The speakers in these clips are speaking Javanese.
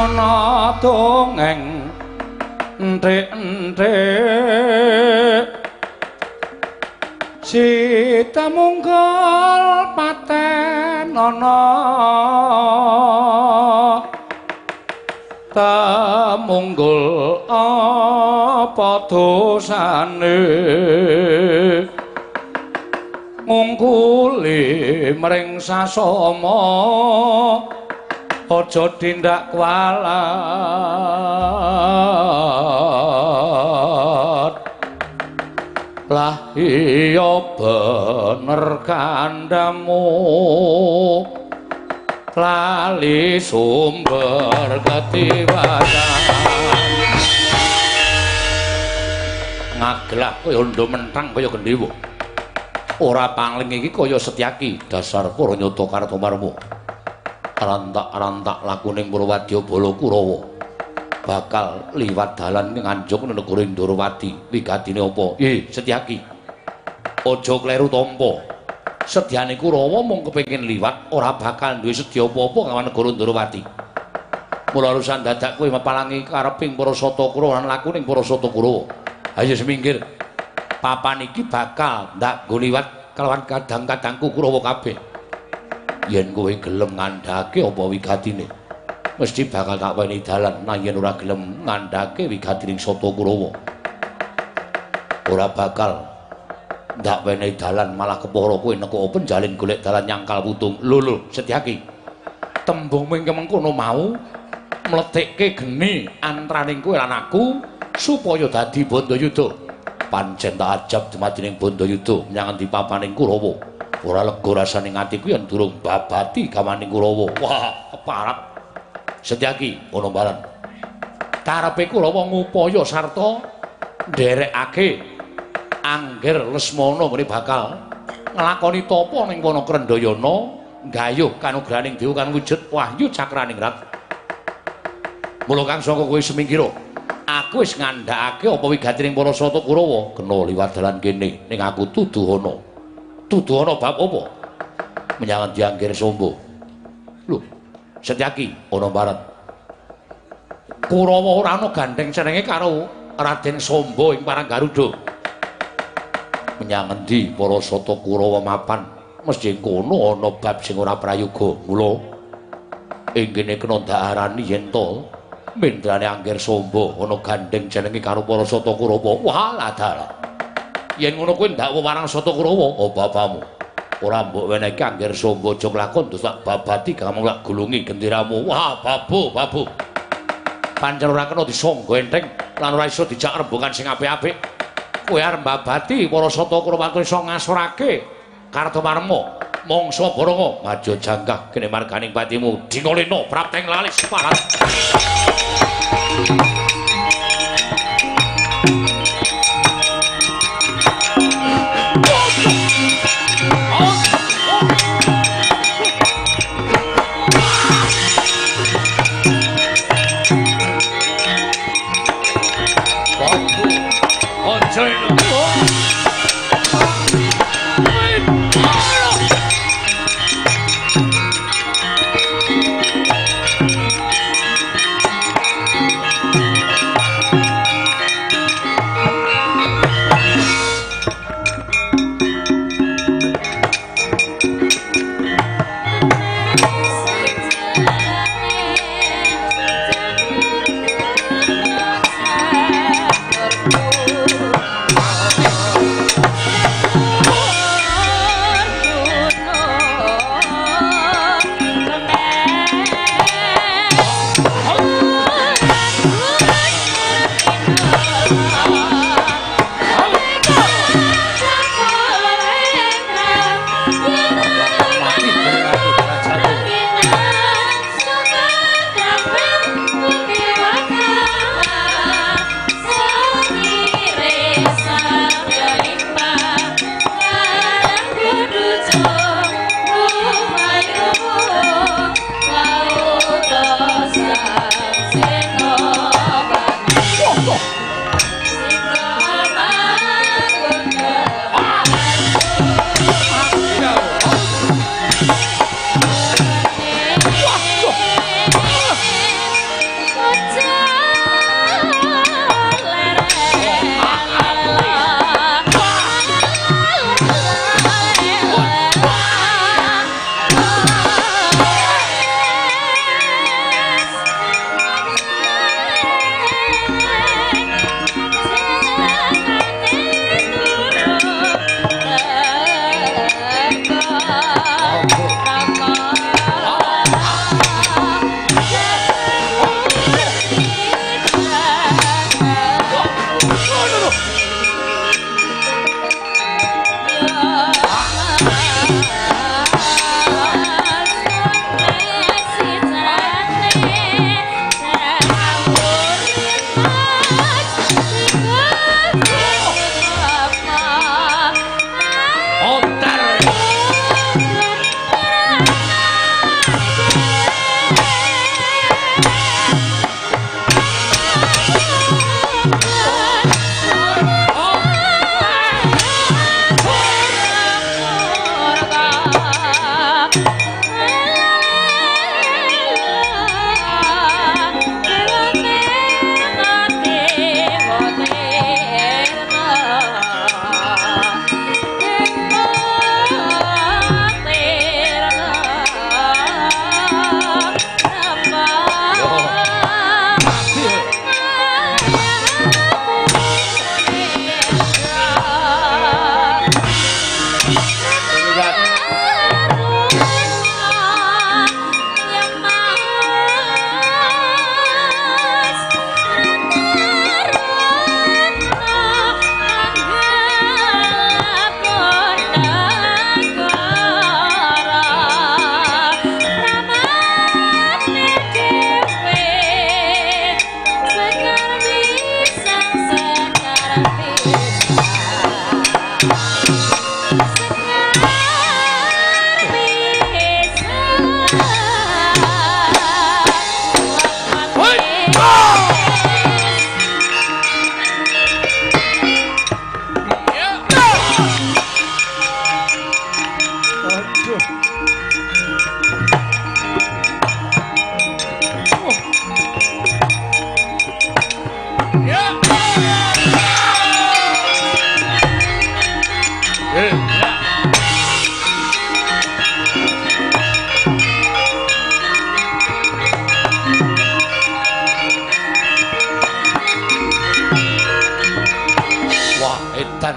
ana dongeng ndek-ndek Sita munggal paten ana ta munggul apa dosane ngungkuli mring sasama aja tindak kualat lah iya bener kandamu lali sumber ketiwasan ngagelak kaya ndo mentang kaya gendhewa ora pangling iki kaya Setyaki dasar Paranyata Kartomarma rantak-rantak lakuning Purwadya Bala Kurawa bakal liwat dalan nganjuk negara Indrawati wigatine apa Setyaki aja kleru tampa sedyane Kurawa mung kepengin liwat ora bakal duwe sedya apa-apa kawan negara Indrawati mula urusan dadak kowe mapalangi kareping para sata Kurawa lan lakuning para sata Kurawa ayo semingkir papan iki bakal ndak go liwat kelawan kadang-kadangku Kurawa kabeh yen kowe gelem ngandhake apa wigatine mesti bakal tak weni dalan nah yen ora gelem ngandhake wigatining sata Kurawa ora bakal ndak weni dalan malah kepara kowe neko penjalin golek dalan nyangkal putung lho Setyaki tembung ming mengkono mau mletikke geni antraning kowe lan aku supaya dadi Bandayuda pancen tak ajab dumadining Bandayuda menyang endi papaning Kurawa ora lega rasane atiku yen durung babati gawaning Kurawa wah keparap Setyaki ana balan karepe Kurawa ngupaya sarta nderekake Angger Lesmana ngene bakal nglakoni tapa ning wana Krendayana nggayuh kanugrahaning Dewa kan wujud wahyu cakraning rat mula kang saka kowe semingkira aku wis ngandhakake apa wigatining para sata Kurawa kena liwat dalan kene ning aku tuduhana bab apa menyang Angger Samba lho Setyaki ana barat Kurawa ora ana gandeng senenge karo Raden Samba ing Paranggaruda menyang endi para sata Kurawa mapan mesti kono ana bab sing ora prayoga mula ing kene kena darani yen to mendrane Angger Samba ana gandeng jenenge karo para sata Kurawa walah dalah yen ngono kuwi ndak warang sata Kurawa oh bapamu ora mbok wenehke Angger Samba aja nglakon terus tak babati kamu lak gulungi genderamu wah babu pancen ora kena disangga enteng lan ora iso dijak rembungan sing apik-apik kowe arep babati para sata Kurawa iso ngasorake Kartomarma mangsa Baranga maju janggah kene marganing patimu Dingalena prapteng lalis parat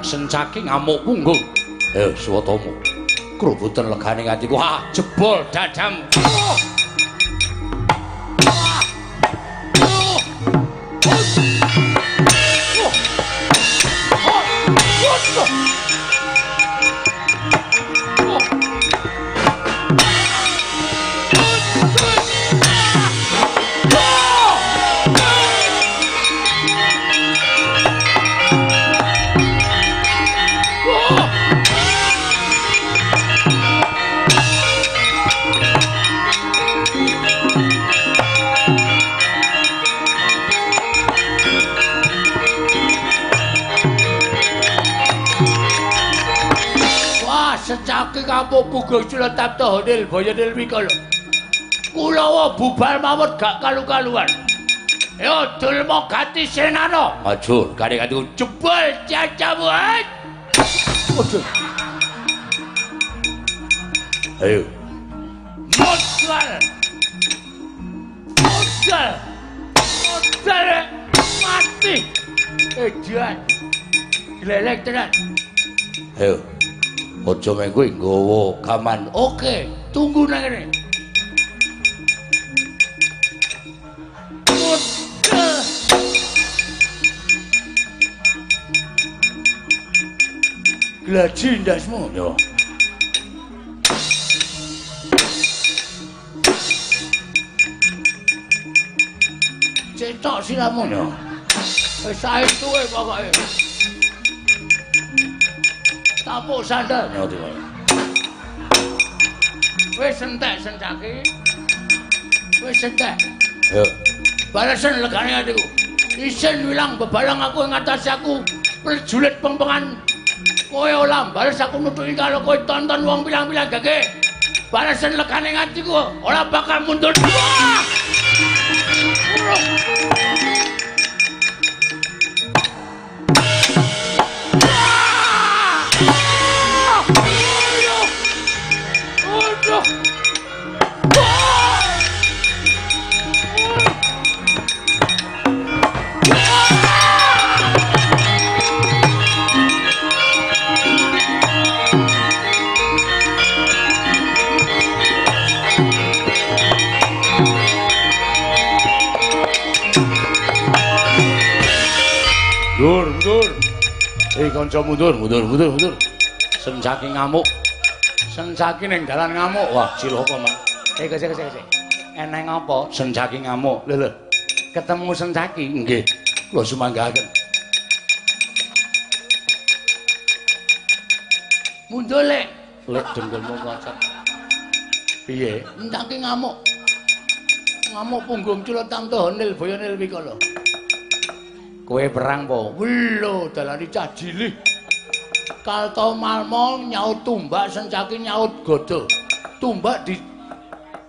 Sencaki ngamuk punggung. Swatama. Krubutan legane atiku. Wah, jebol dadam. Sencaki kamu pugung ciletap tohonil boyonil mikala. Kulawa bubar mawon gak kalu-kaluan. Yo dulma gati senana. Maju, kadhe-kadhe jebol cacamu. Ayo. Modal. Mati. Jangan. Glelek tenan. Ayo. Aja mengko nggawa gaman. Oke, tunggu nang kene. Glaji ndasmu yo. Cetok siramu yo. Wis saentu e pokoke. Tapuk sandal nyoto. Wis entek Sencaki. Wis entek. Yo. Balasan legane atiku. Isin wilang bebalang aku ngatasi aku prajurit pempengan. Kowe ora bales aku nutuki kalau kowe tonton wong bilang-bilang gage. Balasan legane atiku ora bakal mundur. Wah! Mundur. Kanca mundur. Sencaki ngamuk. Sencaki ning dalan ngamuk. Wah, cilaka, Mas. Kese. Eneng apa? Sencaki ngamuk. Lho. Ketemu Sencaki. Nggih. Kula sumanggahaken. Mundur, Lek. Lek dengkulmu kocok. Piye? Sencaki ngamuk. Ngamuk punggung culetam tohonil boyonil mikala. Kowe perang po? Welo dalane cah jilih. Kalto malmo nyaut tumbak, Sencaki nyaut gada. Tumbak di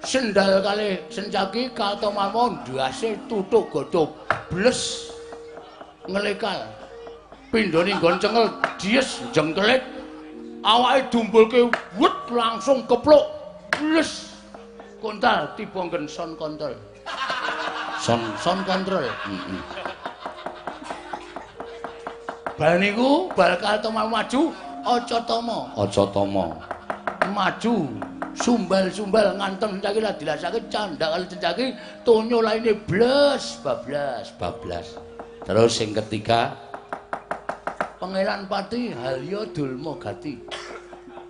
sendal kali Sencaki, kalto malmo ndase tutuk gada bles ngelekal. Pindhane nggon cengel dies jengkelit. Awake dumbulke wut langsung kepluk bles. Kontal tiba nggen son kontrol. Son kontrol. Bal niku bal kaltoma maju aja tama. Maju sumbal-sumbal ngantem Sencaki lah dilasake candak kali Sencaki tonyo laine blas bablas. Terus sing ketiga Pengelan Pati Halya Dulma Gati.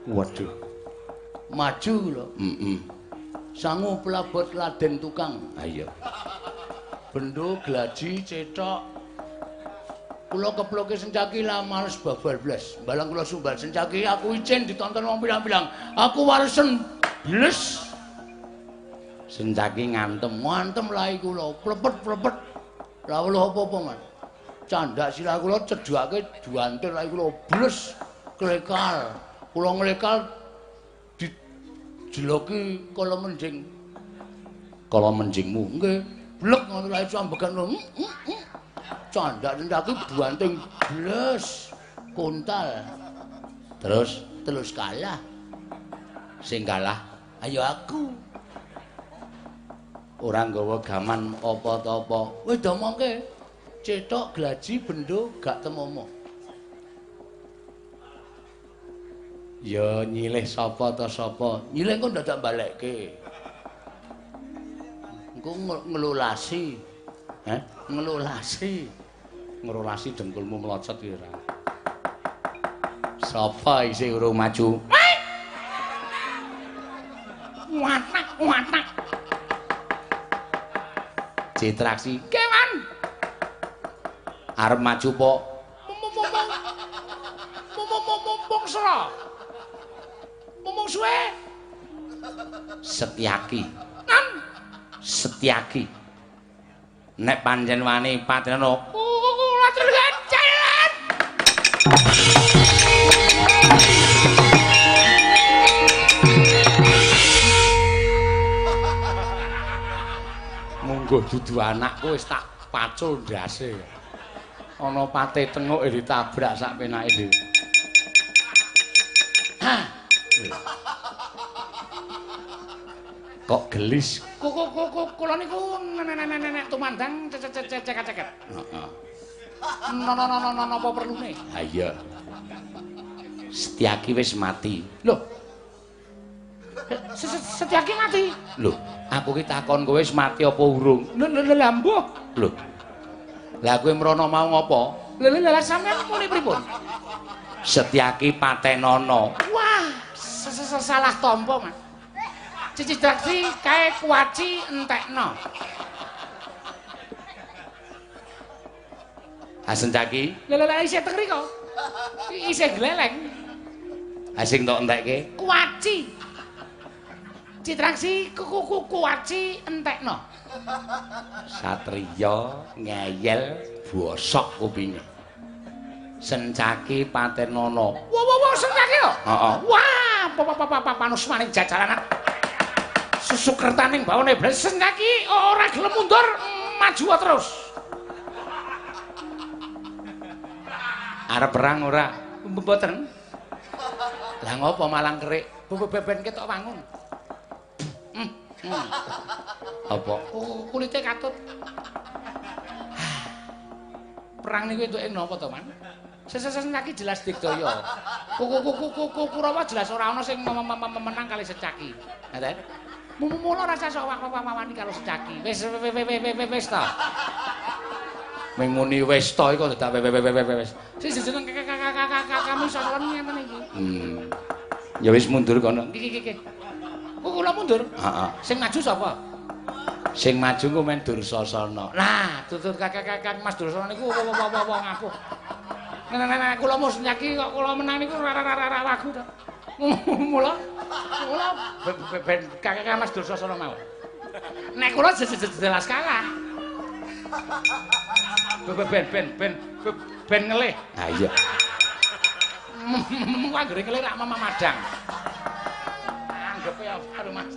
Waduh. Maju lho. Sangu pelabot Laden Tukang. Ayo. Bendo glaji cetok kula keploke Sencaki lah males babar blas. Balang kula sumbal Sencaki aku icin ditonton wong bilang-bilang. Aku waresen bles. Sencaki ngantem lahi kula, plepet. Lah kula apa-apa, Mas. Candak sirah kula cedhake duantir lahi kula bles klekal. Kula nglekal dijeloki kala menjing. Kala menjingmu nggih. Blek ngono lahi sambegan. Candak Sencaki buanting blas kontal. Terus kalah. Sing kalah ayo aku. Ora nggawa gaman apa-apa. Wis domongke cetok glaji bendo gak temomo. Ya nyilih sapa ta sapa? Nyilih kok dadak balekke. Engko ngelolasi. Hah? Ngelolasi. Ngelolasi dengkulmu melocot iki ora. Sapa isih urung maju? Watak. Citraksi, kewan. Arep maju po? Mumpung sira. Mumpung suwe. Setyaki. Setyaki. Nek panjen wani Patrana, atur jalan. Munggo dudu anakku wis tak pacul ndase. Ana pate tenguk ditabrak sak penake dhewe. Kok gelis? Kula niku nenek tumandang ceket-ceket. Heeh. Napa perlune? Ha iya. Setyaki wis mati. Lho. Setyaki mati? Lho, aku ki takon kowe wis mati apa urung? Lha mbuh. Lho. Lah kowe mrono mau ngopo? Lah sampeyan muni pripun? Setyaki patenana. Wah, salah tampa, Mas. Cici daksi kae kuaci entekno. Asencaki? Lah isih teng mriko. Isih gleleng. Ha sing tok entekke? Kuaci. Citraksi kuaci entekno. Satriya ngeyel bosok kupinge. Sencaki patenana. Wah, sencaki yo? Heeh. Wah, panusmaning jajaran. Susukertaning bawane blas sencaki ora gelem mundur, maju terus. Arep perang ora? Mboten. Lah ngopo malang kerik? Beben ketok wangun. Apa? Kulite katut. Perang niku entuke napa to, Man? Sencaki jelas digdaya. Kurawa jelas ora ana sing menang kali Sencaki. Ngaten? Mula rasa sok wani karo Sencaki. Wis ta. Ming muni wis ta iku dadak wis. Sing jeneng kami sowan ngene iki. Ya wis mundur kono. Iki. Kula mundur? Heeh. Sing maju sapa? Sing maju ku men Dursasana. Nah, tutur kakak Mas Dursasana niku wong aku. Nenek kula mau Sencaki kok kula menang niku ora wagu to. Mula ben kakek Mas Dursasana mau. Nek kula jelas kalah. Ben ngelih. Ha iya. Anggere ngelih rak madang. Anggepe ya karo Mas.